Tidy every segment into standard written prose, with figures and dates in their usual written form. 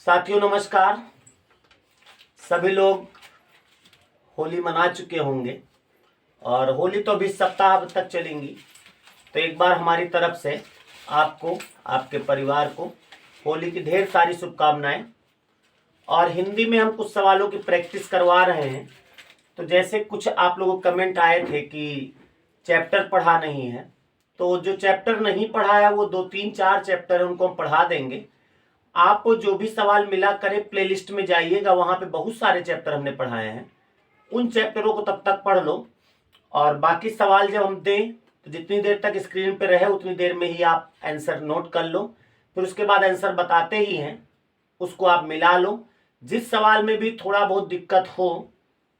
साथियों नमस्कार। सभी लोग होली मना चुके होंगे और होली तो अभी सप्ताह तक चलेंगी। तो एक बार हमारी तरफ से आपको, आपके परिवार को होली की ढेर सारी शुभकामनाएं। और हिंदी में हम कुछ सवालों की प्रैक्टिस करवा रहे हैं। तो जैसे कुछ आप लोगों को कमेंट आए थे कि चैप्टर पढ़ा नहीं है, तो जो चैप्टर नहीं पढ़ा है वो 2-3-4 चैप्टर है, उनको हम पढ़ा देंगे। आपको जो भी सवाल मिला करे प्लेलिस्ट में जाइएगा, वहां पे बहुत सारे चैप्टर हमने पढ़ाए हैं। उन चैप्टरों को तब तक पढ़ लो और बाकी सवाल जब हम दें तो जितनी देर तक स्क्रीन पे रहे उतनी देर में ही आप आंसर नोट कर लो। फिर उसके बाद आंसर बताते ही हैं, उसको आप मिला लो। जिस सवाल में भी थोड़ा बहुत दिक्कत हो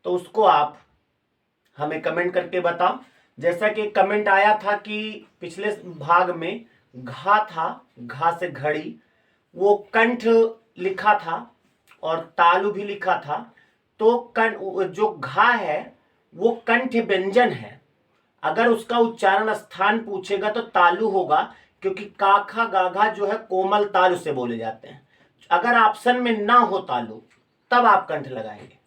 तो उसको आप हमें कमेंट करके बताओ। जैसा कि कमेंट आया था कि पिछले भाग में घा था, घा से घड़ी, वो कंठ लिखा था और तालु भी लिखा था। तो जो घा है वो कंठ व्यंजन है। अगर उसका उच्चारण स्थान पूछेगा तो तालु होगा, क्योंकि काखा गाघा जो है कोमल तालु से बोले जाते हैं। अगर ऑप्शन में ना हो तालु तब आप कंठ लगाएंगे।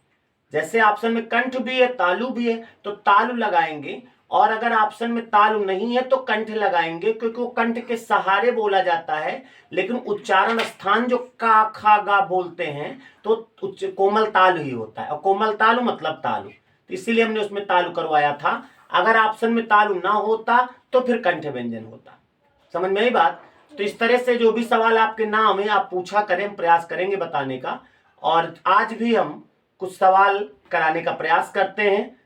जैसे ऑप्शन में कंठ भी है तालु भी है तो तालु लगाएंगे, और अगर ऑप्शन में तालु नहीं है तो कंठ लगाएंगे, क्योंकि वो कंठ के सहारे बोला जाता है। लेकिन उच्चारण स्थान जो का खा गा बोलते हैं तो कोमल तालु ही होता है, और कोमल तालु मतलब तालु, तो इसीलिए हमने उसमें तालु करवाया था। अगर ऑप्शन में तालु ना होता तो फिर कंठ व्यंजन होता। समझ में आई बात? तो इस तरह से जो भी सवाल आपके नाम है आप पूछा करें, हम प्रयास करेंगे बताने का। और आज भी हम कुछ सवाल कराने का प्रयास करते हैं।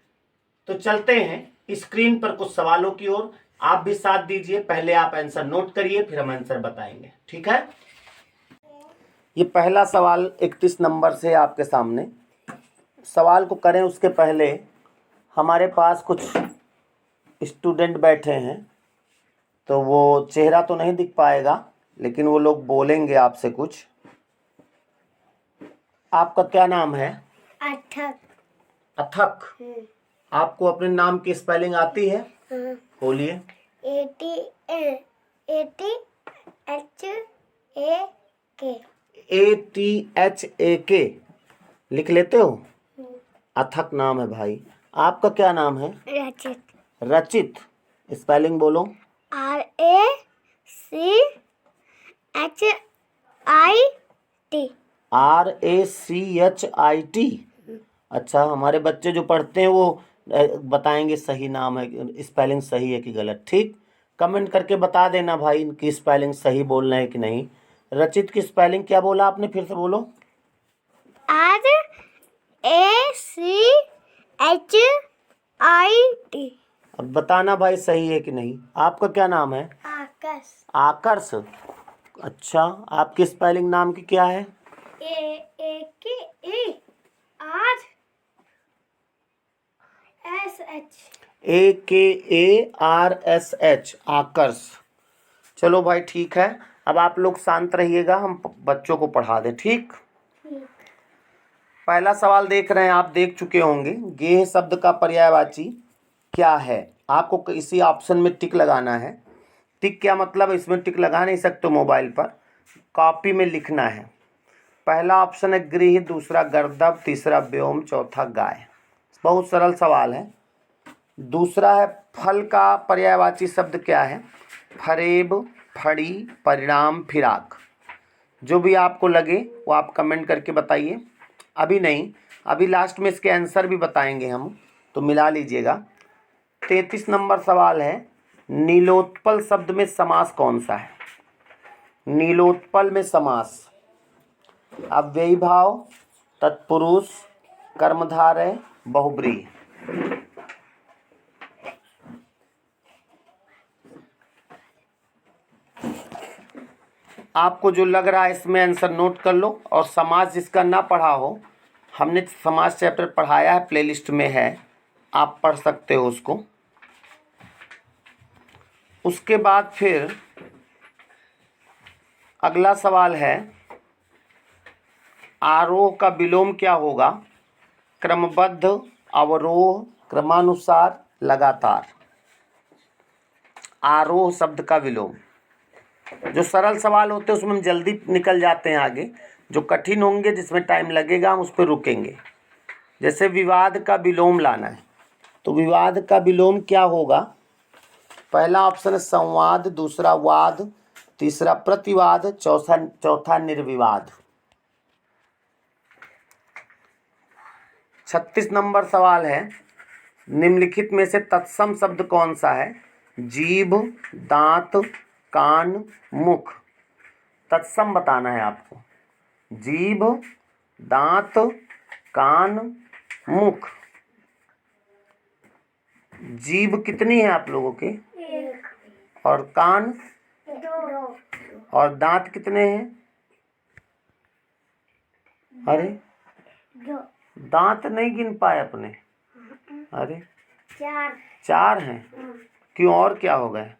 तो चलते हैं स्क्रीन पर कुछ सवालों की ओर, आप भी साथ दीजिए। पहले आप आंसर नोट करिए, फिर हम आंसर बताएंगे, ठीक है? ये पहला सवाल 31 नंबर से आपके सामने। सवाल को करें उसके पहले हमारे पास कुछ स्टूडेंट बैठे हैं, तो वो चेहरा तो नहीं दिख पाएगा लेकिन वो लोग बोलेंगे आपसे कुछ। आपका क्या नाम है? अथक। अथक। आपको अपने नाम की स्पेलिंग आती है? बोलिए। ATHAK लिख लेते हो? अथक नाम है भाई। आपका क्या नाम है? रचित। रचित। स्पेलिंग बोलो। RACHIT। अच्छा, हमारे बच्चे जो पढ़ते हैं वो बताएंगे सही नाम है, स्पेलिंग सही है कि गलत। ठीक, कमेंट करके बता देना भाई इनकी स्पेलिंग सही बोलना है कि नहीं। रचित की स्पेलिंग क्या बोला आपने? फिर से बोलो। RACHIT। अब बताना भाई सही है कि नहीं। आपका क्या नाम है? आकाश। आकर्ष। अच्छा, आपकी स्पेलिंग नाम की क्या है? AKARSH, आकर्ष। चलो भाई ठीक है, अब आप लोग शांत रहिएगा, हम बच्चों को पढ़ा दें। ठीक, पहला सवाल देख रहे हैं, आप देख चुके होंगे। गेह शब्द का पर्यायवाची क्या है? आपको इसी ऑप्शन में टिक लगाना है। टिक क्या मतलब? इसमें टिक लगा नहीं सकते मोबाइल पर, कॉपी में लिखना है। पहला ऑप्शन है गृह, दूसरा गर्दभ, तीसरा व्योम, चौथा गाय। बहुत सरल सवाल है। दूसरा है फल का पर्यायवाची शब्द क्या है? फरेब, फड़ी, परिणाम, फिराक। जो भी आपको लगे वो आप कमेंट करके बताइए। अभी नहीं, अभी लास्ट में इसके आंसर भी बताएंगे हम, तो मिला लीजिएगा। 33 नंबर सवाल है, नीलोत्पल शब्द में समास कौन सा है? नीलोत्पल में समास अव्ययी भाव, तत्पुरुष, कर्मधारय, बहुब्रीहि। आपको जो लग रहा है इसमें आंसर नोट कर लो। और समाज जिसका ना पढ़ा हो, हमने समाज चैप्टर पढ़ाया है, प्लेलिस्ट में है, आप पढ़ सकते हो उसको। उसके बाद फिर अगला सवाल है, आरोह का विलोम क्या होगा? क्रमबद्ध, अवरोह, क्रमानुसार, लगातार। आरोह शब्द का विलोम। जो सरल सवाल होते हैं उसमें हम जल्दी निकल जाते हैं आगे, जो कठिन होंगे, जिसमें टाइम लगेगा, हम उस पर रुकेंगे। जैसे विवाद का विलोम लाना है, तो विवाद का विलोम क्या होगा? पहला ऑप्शन है संवाद, दूसरा वाद, तीसरा प्रतिवाद, चौथा निर्विवाद। 36 नंबर सवाल है, निम्नलिखित में से तत्सम शब्द कौन सा है? जीभ, दांत, कान, मुख। तत्सम बताना है आपको। जीभ, दांत, कान, मुख। जीभ कितनी है आप लोगों के? और कान? और दांत कितने हैं? अरे दांत नहीं गिन पाए अपने? अरे 4 हैं। क्यों, और क्या हो गए?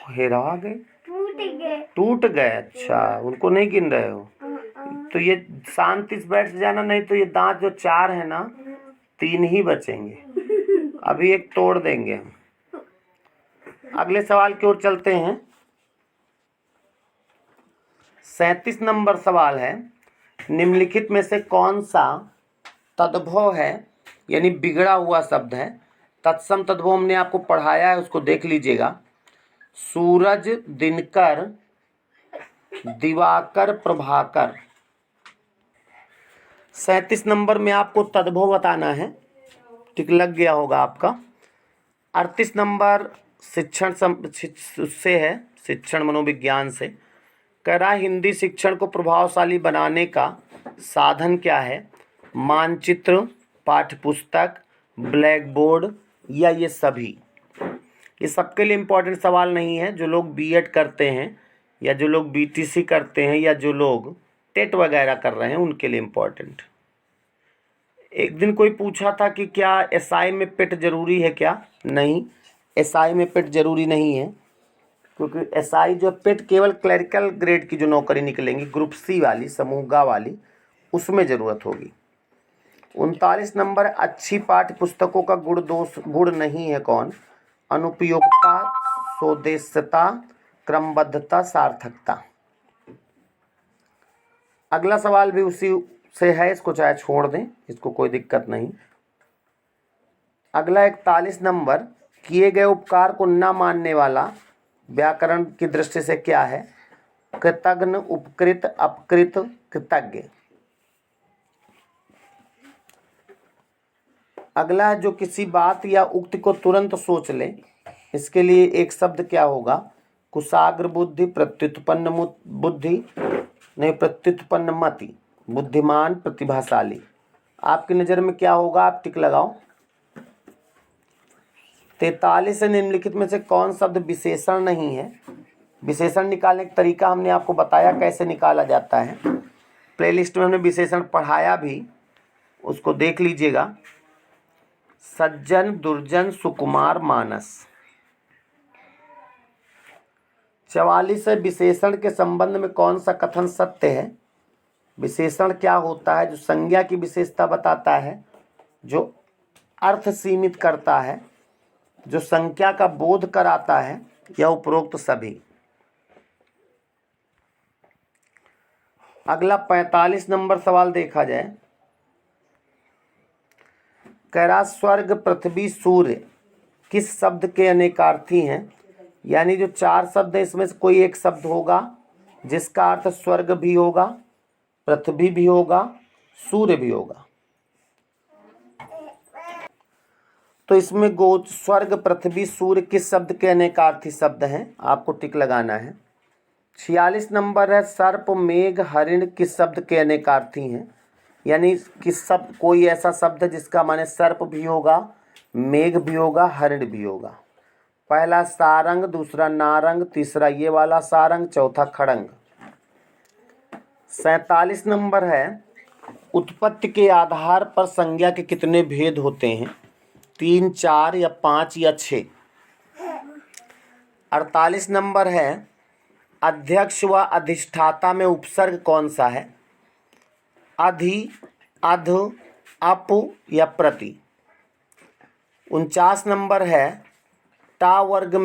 हेरा गए, टूट गए। अच्छा, उनको नहीं गिन रहे हो? तो ये शांति से बैठ जाना, नहीं तो ये दांत जो 4 है ना, 3 ही बचेंगे। अभी एक तोड़ देंगे हम। अगले सवाल की ओर चलते हैं। 37 नंबर सवाल है, निम्नलिखित में से कौन सा तद्भव है, यानी बिगड़ा हुआ शब्द है? तत्सम तद्भव हमने आपको पढ़ाया है, उसको देख लीजिएगा। सूरज, दिनकर, दिवाकर, प्रभाकर। 37 नंबर में आपको तद्भव बताना है, टिक लग गया होगा आपका। 38 नंबर शिक्षण से है, शिक्षण मनोविज्ञान से। कह रहा हिंदी शिक्षण को प्रभावशाली बनाने का साधन क्या है? मानचित्र, पाठ्यपुस्तक, ब्लैक बोर्ड या ये सभी? ये सबके लिए इम्पोर्टेंट सवाल नहीं है। जो लोग बीएड करते हैं या जो लोग बीटीसी करते हैं या जो लोग टेट वगैरह कर रहे हैं, उनके लिए इम्पोर्टेंट। एक दिन कोई पूछा था कि क्या एसआई में पेट जरूरी है क्या? नहीं, एसआई में पेट जरूरी नहीं है, क्योंकि एसआई जो पेट केवल क्लरिकल ग्रेड की जो नौकरी निकलेंगी, ग्रुप सी वाली, समूह ग वाली, उसमें ज़रूरत होगी। 39 नंबर, अच्छी पाठ्य पुस्तकों का गुण नहीं है कौन? अनुपयोगिता, स्वदेश्यता, क्रमबद्धता, सार्थकता। अगला सवाल भी उसी से है, इसको चाहे छोड़ दें, इसको कोई दिक्कत नहीं। अगला 41 नंबर, किए गए उपकार को न मानने वाला व्याकरण की दृष्टि से क्या है? कृतघ्न, उपकृत, अपकृत, कृतज्ञ। अगला जो किसी बात या उक्ति को तुरंत सोच ले, इसके लिए एक शब्द क्या होगा? कुशाग्र बुद्धि, प्रत्युत्पन्न बुद्धि, नहीं प्रत्युत्पन्न मति, बुद्धिमान, प्रतिभाशाली। आपकी नज़र में क्या होगा? आप टिक लगाओ। 43 से निम्नलिखित में से कौन शब्द विशेषण नहीं है? विशेषण निकालने का तरीका हमने आपको बताया कैसे निकाला जाता है। प्लेलिस्ट में हमने विशेषण पढ़ाया भी, उसको देख लीजिएगा। सज्जन, दुर्जन, सुकुमार, मानस। 44 से विशेषण के संबंध में कौन सा कथन सत्य है? विशेषण क्या होता है? जो संज्ञा की विशेषता बताता है, जो अर्थ सीमित करता है, जो संख्या का बोध कराता है, या उपरोक्त सभी। अगला 45 नंबर सवाल देखा जाए। कह रहा स्वर्ग, पृथ्वी, सूर्य किस शब्द के अनेकार्थी हैं? यानी जो 4 शब्द हैं, इसमें से कोई एक शब्द होगा जिसका अर्थ स्वर्ग भी होगा, पृथ्वी भी होगा, सूर्य भी होगा। तो इसमें स्वर्ग, पृथ्वी, सूर्य किस शब्द के अनेकार्थी शब्द हैं? आपको टिक लगाना है। 46 नंबर है, सर्प, मेघ, हरिण किस शब्द के अनेकार्थी हैं? यानी किस शब्द, कोई ऐसा शब्द है जिसका माने सर्प भी होगा, मेघ भी होगा, हरिण भी होगा। पहला सारंग, दूसरा नारंग, तीसरा ये वाला सारंग, चौथा खड़ंग। 47 नंबर है, उत्पत्ति के आधार पर संज्ञा के कितने भेद होते हैं? 3, 4 या 5 या 6। 48 नंबर है, अध्यक्ष व अधिष्ठाता में उपसर्ग कौन सा है? अधि, अध, अप या प्रति। 49 नंबर है, टा वर्ग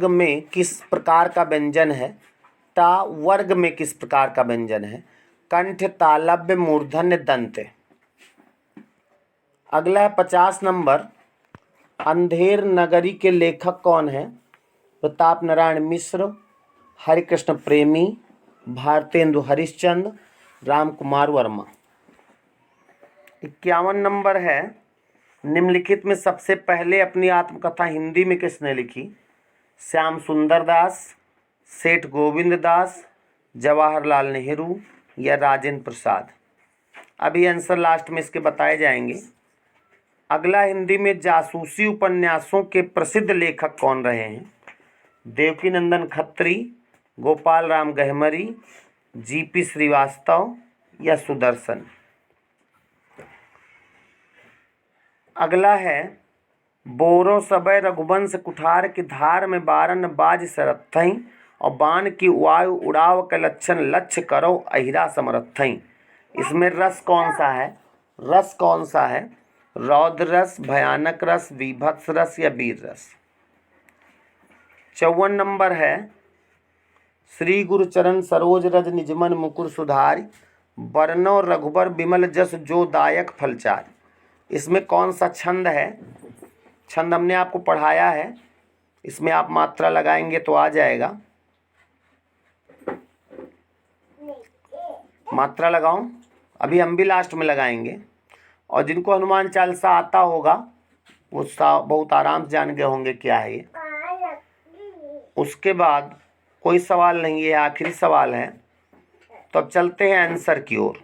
में किस प्रकार का व्यंजन है? टा वर्ग में किस प्रकार का व्यंजन है? कंठ, तालव्य, मूर्धन्य, दंत। अगला है 50 नंबर। अंधेर नगरी के लेखक कौन है? प्रताप नारायण मिश्र, हरिकृष्ण प्रेमी, भारतेंदु हरिश्चंद्र, राम कुमार वर्मा। 51 नंबर है। निम्नलिखित में सबसे पहले अपनी आत्मकथा हिंदी में किसने लिखी? श्याम सुंदर दास, सेठ गोविंद दास, जवाहरलाल नेहरू या राजेंद्र प्रसाद। अभी आंसर लास्ट में इसके बताए जाएंगे। अगला हिंदी में जासूसी उपन्यासों के प्रसिद्ध लेखक कौन रहे हैं? देवकी नंदन खत्री, गोपाल राम गहमरी, जीपी श्रीवास्तव या सुदर्शन। अगला है बोरो सबय रघुवंश कुठार की धार में बारन बाज सरत्थई और बाण की वायु उड़ाव के लक्षण लक्ष्य करो अहिरा समरथई। इसमें रस कौन सा है? रस कौन सा है? रौद्र रस, भयानक रस, विभत्स रस या वीर रस। 54 नंबर है। श्री गुरु चरण सरोज रज निजमन मुकुर सुधारी, बरनो रघुबर विमल जस जो दायक फलचार। इसमें कौन सा छंद है? छंद हमने आपको पढ़ाया है, इसमें आप मात्रा लगाएंगे तो आ जाएगा। मात्रा लगाओ, अभी हम भी लास्ट में लगाएंगे। और जिनको हनुमान चालीसा आता होगा वो बहुत आराम से जान गए होंगे क्या है ये। उसके बाद कोई सवाल नहीं है, आखिरी सवाल है। तो अब चलते हैं आंसर की ओर।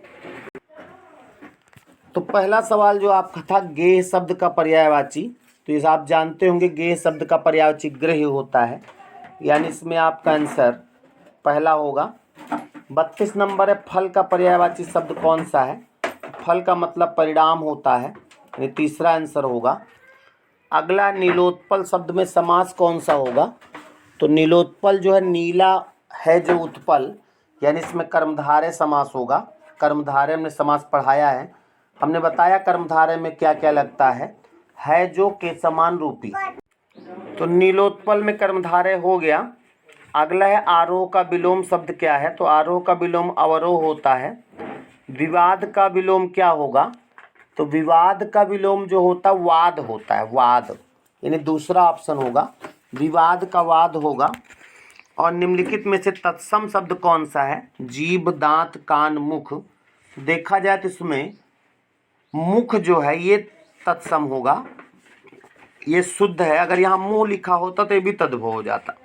तो पहला सवाल जो आपका था, गेह शब्द का पर्यायवाची। तो इस आप जानते होंगे गेह शब्द का पर्यायवाची ग्रह होता है, यानी इसमें आपका आंसर पहला होगा। 32 नंबर है। फल का पर्यायवाची शब्द कौन सा है? फल का मतलब परिणाम होता है, ये तीसरा आंसर होगा। अगला नीलोत्पल शब्द में समास कौन सा होगा? तो नीलोत्पल जो है, नीला है जो उत्पल, यानी इसमें कर्मधारय समास होगा। कर्मधारय में समास पढ़ाया है, हमने बताया कर्मधारय में क्या क्या लगता है जो के समान रूपी। तो नीलोत्पल में कर्मधारय हो गया। अगला है आरोह का विलोम शब्द क्या है? तो आरोह का विलोम अवरोह होता है। विवाद का विलोम क्या होगा? तो विवाद का विलोम जो होता है वाद होता है, वाद, यानी दूसरा ऑप्शन होगा, विवाद का वाद होगा। और निम्नलिखित में से तत्सम शब्द कौन सा है? जीभ, दांत, कान, मुख। देखा जाए तो इसमें मुख जो है ये तत्सम होगा, ये शुद्ध है। अगर यहाँ मुंह लिखा होता तो ये भी तद्भव हो जाता।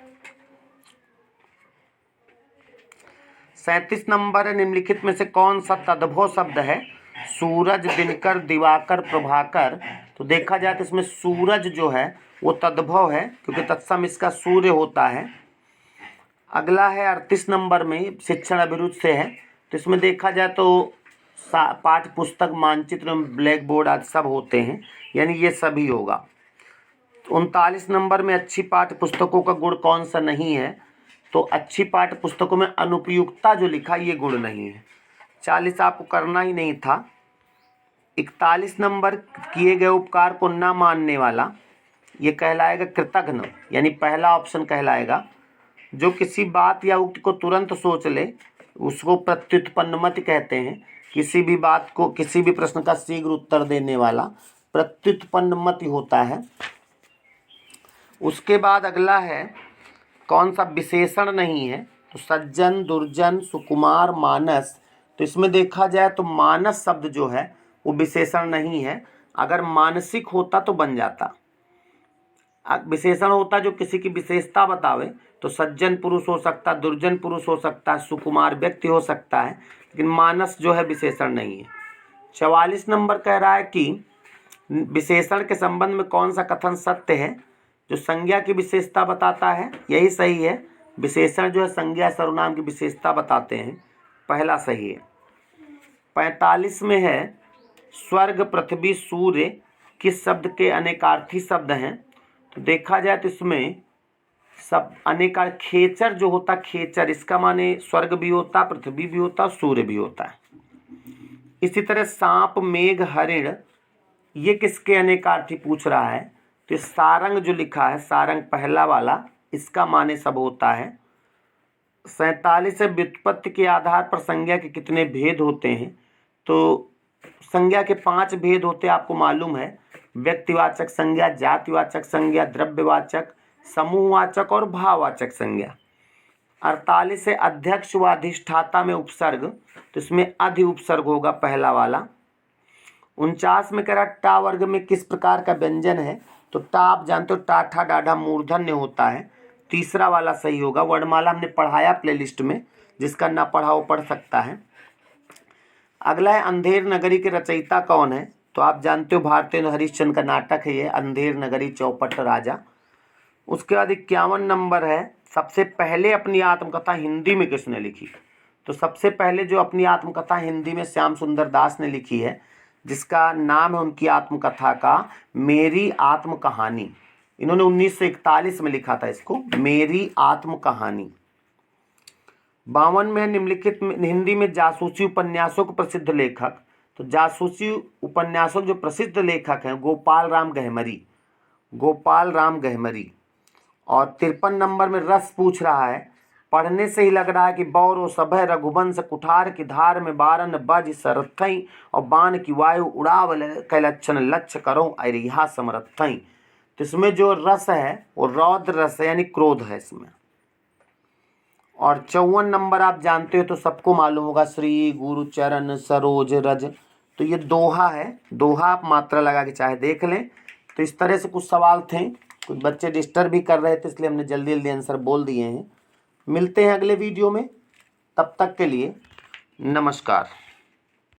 37 नंबर है। निम्नलिखित में से कौन सा तद्भव शब्द है? सूरज, दिनकर, दिवाकर, प्रभाकर। तो देखा जाए तो इसमें सूरज जो है वो तद्भव है, क्योंकि तत्सम इसका सूर्य होता है। अगला है 38 नंबर में, शिक्षण अभिरुचि से है। तो इसमें देखा जाए तो पाठ्य पुस्तक, मानचित्र, ब्लैक बोर्ड आदि सब होते हैं, यानी ये सभी होगा। 39 नंबर में अच्छी पाठ्य पुस्तकों का गुण कौन सा नहीं है? तो अच्छी पाठ्य पुस्तकों में अनुपयुक्तता जो लिखा ये गुण नहीं है। 40 आपको करना ही नहीं था। 41 नंबर, किए गए उपकार को न मानने वाला, ये कहलाएगा कृतघ्न, यानी पहला ऑप्शन कहलाएगा। जो किसी बात या उक्ति को तुरंत सोच ले उसको प्रत्युत्पन्नमति कहते हैं। किसी भी बात को, किसी भी प्रश्न का शीघ्र उत्तर देने वाला प्रत्युत्पन्नमति होता है। उसके बाद अगला है कौन सा विशेषण नहीं है? तो सज्जन, दुर्जन, सुकुमार, मानस। तो इसमें देखा जाए तो मानस शब्द जो है वो विशेषण नहीं है। अगर मानसिक होता तो बन जाता। विशेषण होता जो किसी की विशेषता बतावे, तो सज्जन पुरुष हो सकता, दुर्जन पुरुष हो सकता है, सुकुमार व्यक्ति हो सकता है, लेकिन मानस जो है विशेषण नहीं है। 44 नंबर कह रहा है कि विशेषण के संबंध में कौन सा कथन सत्य है? जो संज्ञा की विशेषता बताता है यही सही है। विशेषण जो है संज्ञा सर्वनाम की विशेषता बताते हैं, पहला सही है। 45 में है स्वर्ग, पृथ्वी, सूर्य किस शब्द के अनेकार्थी शब्द हैं? तो देखा जाए तो इसमें सब अनेकार्थ, खेचर जो होता, खेचर इसका माने स्वर्ग भी होता, पृथ्वी भी होता, सूर्य भी होता है। इसी तरह सांप, मेघ, हरिण ये किसके अनेकार्थी पूछ रहा है? तो सारंग जो लिखा है, सारंग पहला वाला, इसका माने सब होता है। 47 से व्युत्पत्ति के आधार पर संज्ञा के कितने भेद होते हैं? तो संज्ञा के 5 भेद होते हैं, आपको मालूम है। व्यक्तिवाचक संज्ञा, जातिवाचक संज्ञा, द्रव्यवाचक, समूहवाचक और भाववाचक संज्ञा। 48 से अध्यक्ष व अधिष्ठाता में उपसर्ग, तो इसमें अधि उपसर्ग होगा पहला वाला। 49 में कह रहा टा वर्ग में किस प्रकार का व्यंजन है? तो टा आप जानते हो टा ठा डाढ़ा मूर्धन्य होता है, तीसरा वाला सही होगा। वर्णमाला हमने पढ़ाया प्लेलिस्ट में, जिसका ना पढ़ा वो पढ़ सकता है। अगला है अंधेर नगरी के रचयिता कौन है? तो आप जानते हो भारतेंदु हरिश्चंद्र का नाटक है ये अंधेर नगरी चौपट राजा। उसके बाद 51 नंबर है, सबसे पहले अपनी आत्मकथा हिंदी में किसने लिखी? तो सबसे पहले जो अपनी आत्मकथा हिंदी में श्याम सुंदर दास ने लिखी है, जिसका नाम है उनकी आत्मकथा का मेरी आत्म कहानी। इन्होंने 1941 में लिखा था इसको, मेरी आत्म कहानी। 52 में निम्नलिखित हिंदी में जासूसी उपन्यासों के प्रसिद्ध लेखक। तो जासूसी उपन्यासों के जो प्रसिद्ध लेखक हैं गोपाल राम गहमरी, गोपाल राम गहमरी। और 53 नंबर में रस पूछ रहा है, पढ़ने से ही लग रहा है कि बौरो सभय रघुवंश कुठार की धार में बारन बज सरथई और बाण की वायु उड़ावल कैलक्षण लक्ष्य करो अरिहा समरथई। तो इसमें जो रस है वो रौद्र रस है, यानी क्रोध है इसमें। और 54 नंबर आप जानते हो, तो सबको मालूम होगा, श्री गुरु चरण सरोज रज। तो ये दोहा है, दोहा आप मात्रा लगा के चाहे देख लें। तो इस तरह से कुछ सवाल थे, कुछ बच्चे डिस्टर्ब भी कर रहे थे, इसलिए हमने जल्दी जल्दी आंसर बोल दिए हैं। मिलते हैं अगले वीडियो में, तब तक के लिए नमस्कार।